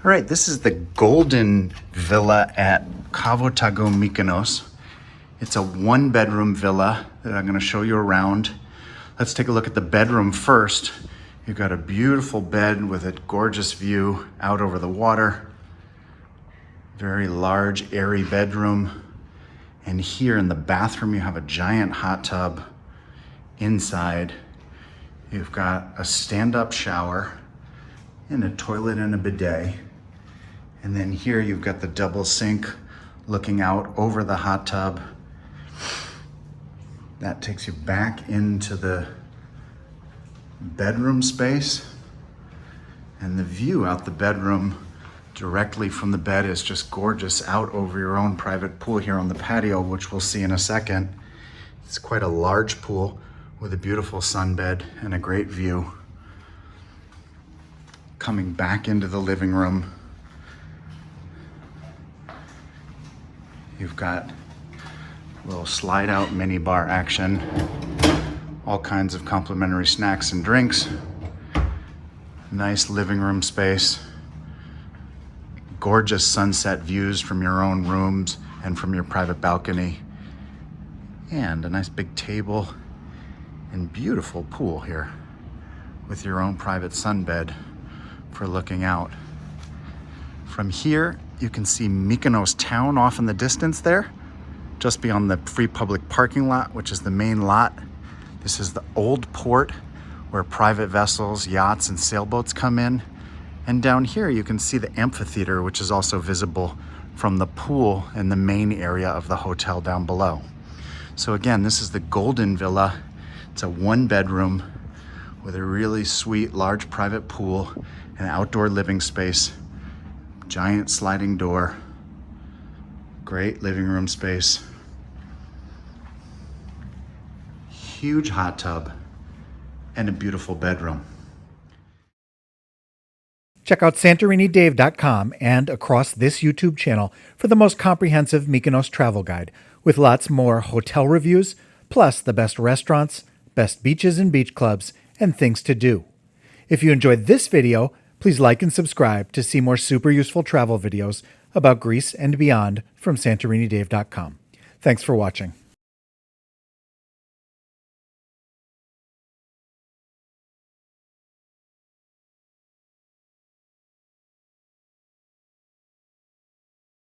All right, this is the Golden Villa at Cavo Tagoo Mykonos. It's a one-bedroom villa that I'm going to show you around. Let's take a look at the bedroom first. You've got a beautiful bed with a gorgeous view out over the water. Very large, airy bedroom. And here in the bathroom, you have a giant hot tub. Inside, you've got a stand-up shower and a toilet and a bidet. And then here you've got the double sink looking out over the hot tub. That takes you back into the bedroom space. And the view out the bedroom directly from the bed is just gorgeous out over your own private pool here on the patio, which we'll see in a second. It's quite a large pool with a beautiful sunbed and a great view. Coming back into the living room, you've got a little slide out mini bar action, all kinds of complimentary snacks and drinks, nice living room space, gorgeous sunset views from your own rooms and from your private balcony, and a nice big table and beautiful pool here with your own private sunbed for looking out. From here, you can see Mykonos Town off in the distance there, just beyond the free public parking lot, which is the main lot. This is the old port where private vessels, yachts, and sailboats come in. And down here, you can see the amphitheater, which is also visible from the pool in the main area of the hotel down below. So again, this is the Golden Villa. It's a one-bedroom with a really sweet, large private pool, an outdoor living space, giant sliding door, great living room space, huge hot tub, and a beautiful bedroom. Check out SantoriniDave.com and across this YouTube channel for the most comprehensive Mykonos travel guide with lots more hotel reviews, plus the best restaurants, best beaches and beach clubs, and things to do. If you enjoyed this video, please like and subscribe to see more super useful travel videos about Greece and beyond from SantoriniDave.com. Thanks for watching.